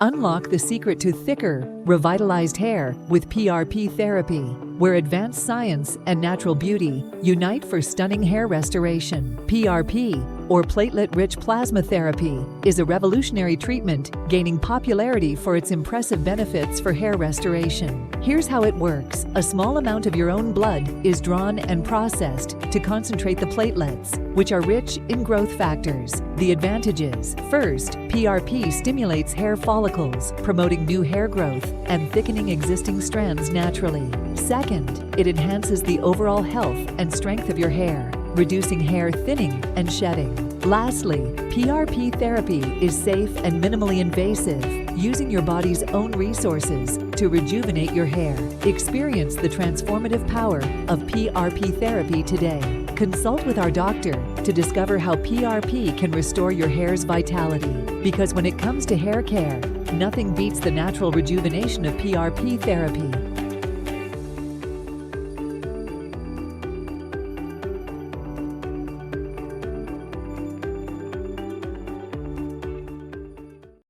Unlock the secret to thicker, revitalized hair with PRP therapy, where advanced science and natural beauty unite for stunning hair restoration. PRP, or platelet-rich plasma therapy, is a revolutionary treatment gaining popularity for its impressive benefits for hair restoration. Here's how it works. A small amount of your own blood is drawn and processed to concentrate the platelets, which are rich in growth factors. The advantages: first, PRP stimulates hair follicles, promoting new hair growth and thickening existing strands naturally. Second, it enhances the overall health and strength of your hair, reducing hair thinning and shedding. Lastly, PRP therapy is safe and minimally invasive, using your body's own resources to rejuvenate your hair. Experience the transformative power of PRP therapy today. Consult with our doctor to discover how PRP can restore your hair's vitality. Because when it comes to hair care, nothing beats the natural rejuvenation of PRP therapy.